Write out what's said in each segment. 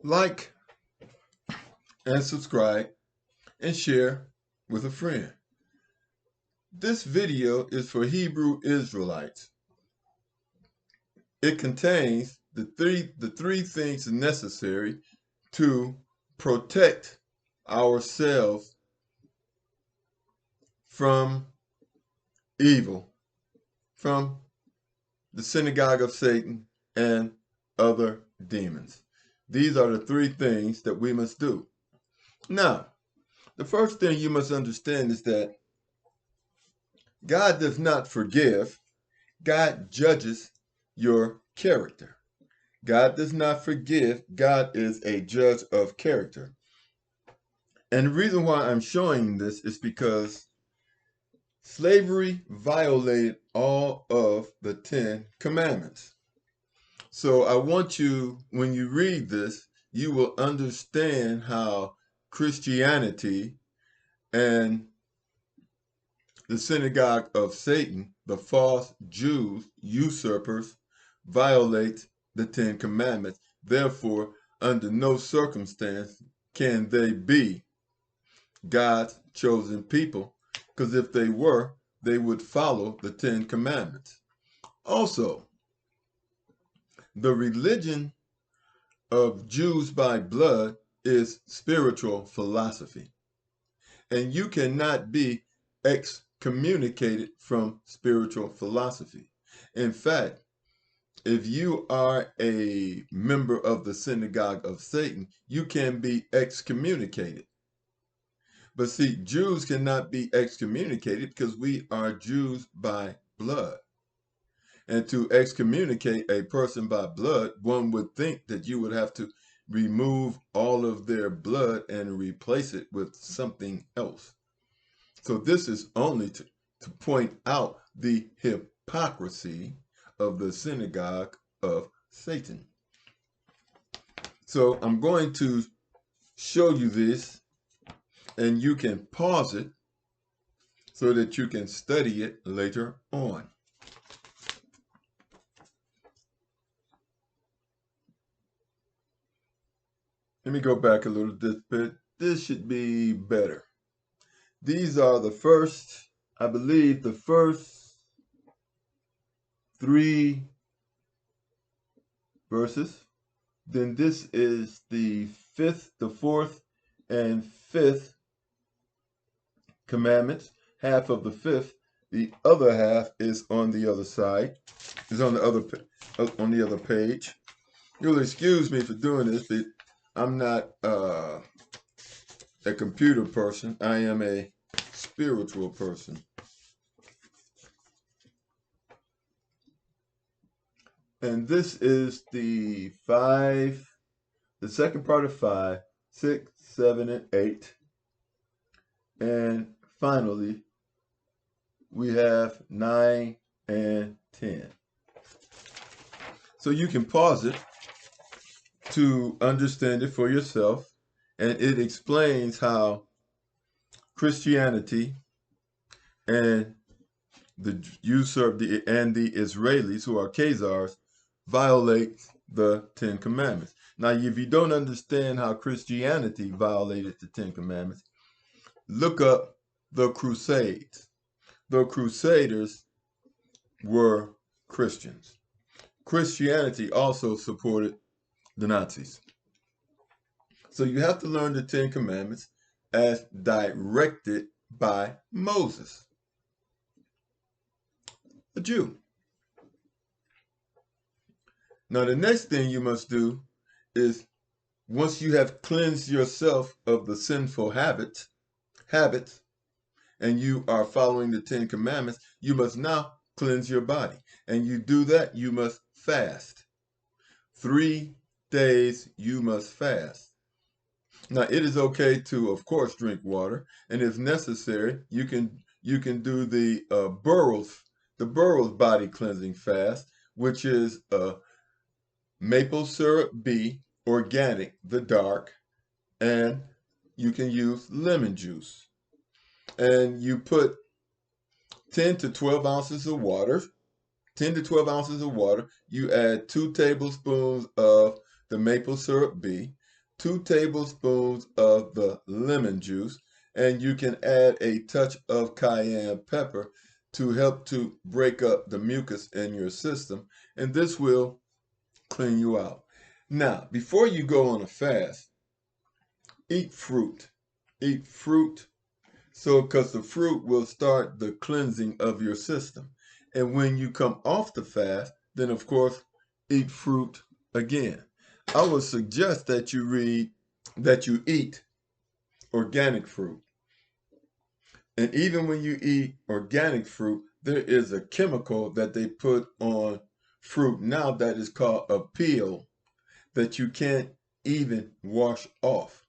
like and subscribe and share with a friend. This video is for Hebrew Israelites. It contains the three things necessary to protect ourselves from evil, from the synagogue of Satan and other demons. These are the three things that we must do. Now, the first thing you must understand is that God does not forgive, God judges your character. God does not forgive, God is a judge of character. And the reason why I'm showing this is because slavery violated all of the 10 commandments. So I want you, when you read this, you will understand how Christianity and the synagogue of Satan, the false Jews, usurpers, violate the 10 commandments. Therefore, under no circumstance can they be God's chosen people, because if they were, they would follow the 10 commandments. Also, the religion of Jews by blood is spiritual philosophy. And you cannot be excommunicated from spiritual philosophy. In fact, if you are a member of the synagogue of Satan, you can be excommunicated. But see, Jews cannot be excommunicated because we are Jews by blood. And to excommunicate a person by blood, one would think that you would have to remove all of their blood and replace it with something else. So this is only to point out the hypocrisy of the synagogue of Satan. So I'm going to show you this, and you can pause it so that you can study it later on. Let me go back a little bit. This should be better. These are the first, I believe, the first 3 verses. Then this is the 4th and 5th commandments, half of the 5th. The other half is on the other side, is on the other page. You'll excuse me for doing this, but I'm not a computer person. I am a spiritual person. And this is the second part of 5, 6, 7, and 8. And finally, we have 9 and 10. So you can pause it to understand it for yourself. And it explains how Christianity and the Israelis, who are Khazars, violate the 10 commandments. Now, if you don't understand how Christianity violated the 10 commandments, look up the Crusades. The Crusaders were Christians. Christianity also supported the Nazis. So you have to learn the 10 commandments as directed by Moses, a Jew. Now, the next thing you must do is, once you have cleansed yourself of the sinful habits, and you are following the 10 commandments, you must now cleanse your body. And you do that, you must fast. 3 days you must fast. Now, it is okay to, of course, drink water, and if necessary, you can do the Burroughs body cleansing fast, which is maple syrup B, organic, the dark, and you can use lemon juice. And you put 10 to 12 ounces of water. 10 to 12 ounces of water. You add 2 tablespoons of the maple syrup B. 2 tablespoons of the lemon juice, and you can add a touch of cayenne pepper to help to break up the mucus in your system, and this will clean you out. Now, before you go on a fast, eat fruit. Eat fruit, so because the fruit will start the cleansing of your system. And when you come off the fast, then of course, eat fruit again. I would suggest that you eat organic fruit. And even when you eat organic fruit, there is a chemical that they put on fruit now that is called a peel that you can't even wash off.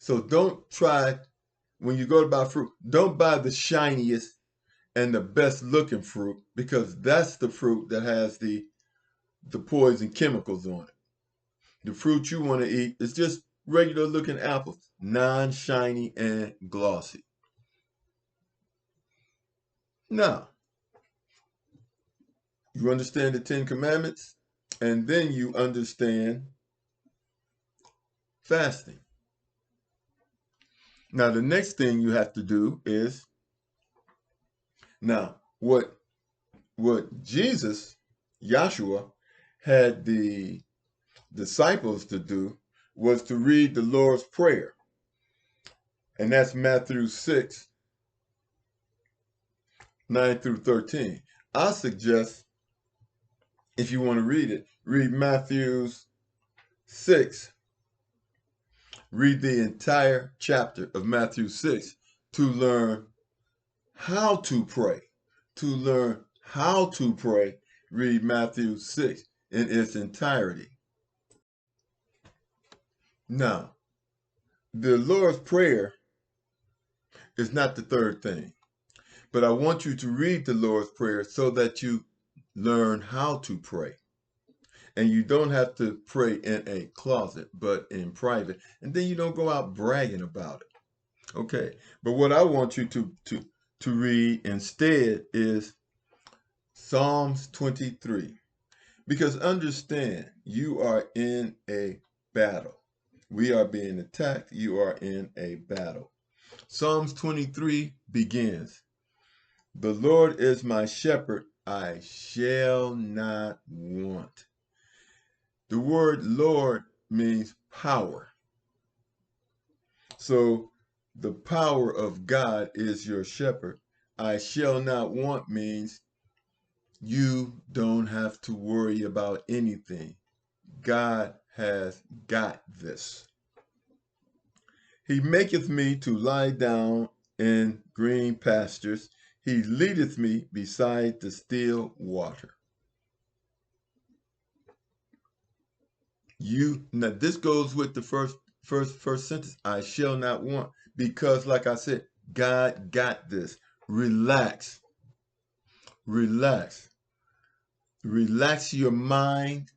So don't try, when you go to buy fruit, don't buy the shiniest and the best looking fruit, because that's the fruit that has the poison chemicals on it. The fruit you want to eat is just regular looking apples, non-shiny and glossy. Now, you understand the 10 Commandments, and then you understand fasting. Now, the next thing you have to do is, now, what Jesus, Yahshua, had the disciples to do was to read the Lord's Prayer. And that's Matthew 6, 9 through 13. I suggest, if you want to read it, read Matthew 6. Read the entire chapter of Matthew 6 to learn how to pray. To learn how to pray, read Matthew 6 in its entirety. Now, the Lord's Prayer is not the third thing, but I want you to read the Lord's Prayer so that you learn how to pray. And you don't have to pray in a closet, but in private. And then you don't go out bragging about it. Okay, but what I want you to read instead is Psalms 23. Because understand, you are in a battle. We are being attacked. You are in a battle. Psalms 23 begins, "The Lord is my shepherd, I shall not want." The word Lord means power. So the power of God is your shepherd. I shall not want means you don't have to worry about anything. God has got this. He maketh me to lie down in green pastures. He leadeth me beside the still water. Now this goes with the first sentence. I shall not want, because like I said, God got this. Relax. Relax. Relax your mind.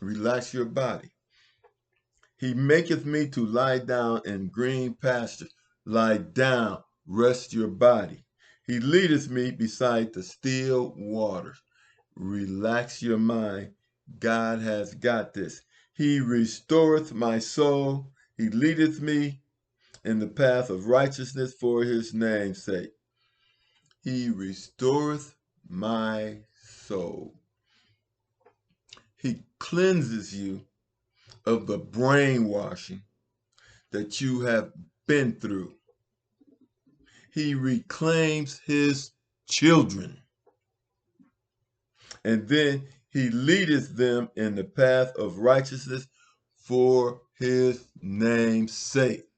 Relax your body. He maketh me to lie down in green pastures. Lie down, rest your body. He leadeth me beside the still waters. Relax your mind. God has got this. He restoreth my soul. He leadeth me in the path of righteousness for his name's sake. He restoreth my soul. He cleanses you of the brainwashing that you have been through. He reclaims his children. And then he leadeth them in the path of righteousness for his name's sake.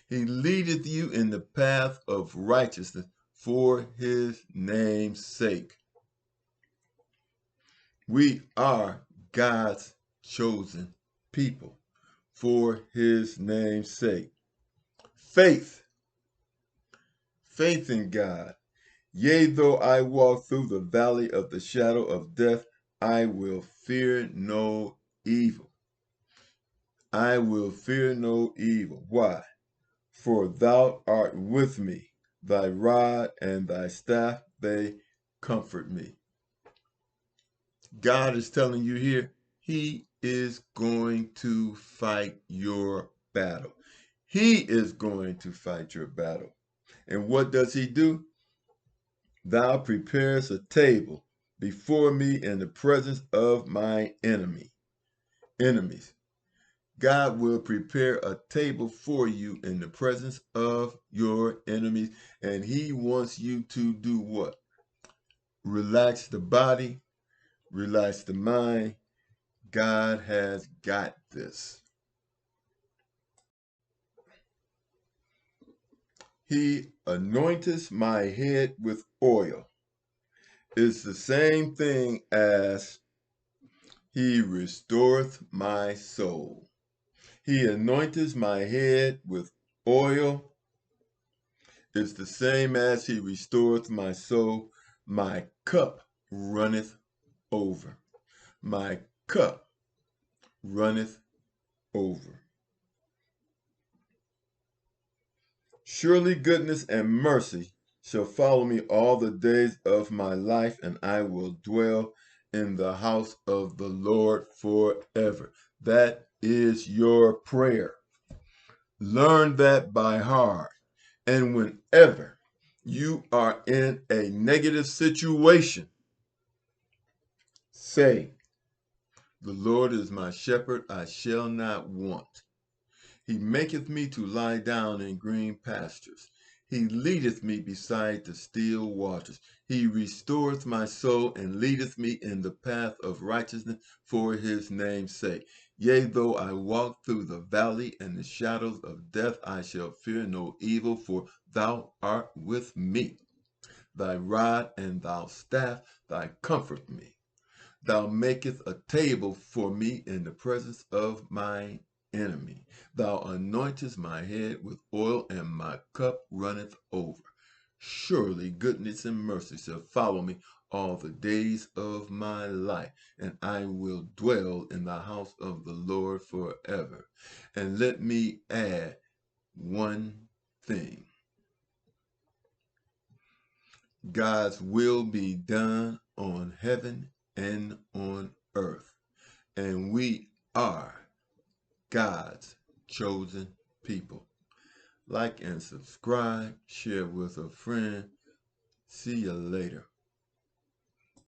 He leadeth you in the path of righteousness for his name's sake. We are God's chosen people for his name's sake. Faith in God. Yea, though I walk through the valley of the shadow of death, I will fear no evil. I will fear no evil. Why? For thou art with me. Thy rod and thy staff, they comfort me. God is telling you here, he is going to fight your battle. He is going to fight your battle. And what does he do? Thou preparest a table before me in the presence of my enemies. God will prepare a table for you in the presence of your enemies. And he wants you to do what? Relax the body, relax the mind. God has got this. He anointeth my head with oil. It's the same thing as he restoreth my soul. He anointeth my head with oil. It's the same as he restoreth my soul. My cup runneth over. My cup runneth over. Surely goodness and mercy shall follow me all the days of my life, and I will dwell in the house of the Lord forever. That is your prayer. Learn that by heart. And whenever you are in a negative situation, say, the Lord is my shepherd, I shall not want. He maketh me to lie down in green pastures. He leadeth me beside the still waters. He restoreth my soul and leadeth me in the path of righteousness for his name's sake. Yea, though I walk through the valley and the shadows of death, I shall fear no evil, for thou art with me. Thy rod and thy staff, thy comfort me. Thou makest a table for me in the presence of my enemy. Thou anointest my head with oil, and my cup runneth over. Surely goodness and mercy shall follow me all the days of my life, and I will dwell in the house of the Lord forever. And let me add one thing. God's will be done on heaven and on earth. And we are God's chosen people. Like and subscribe, share with a friend. See you later.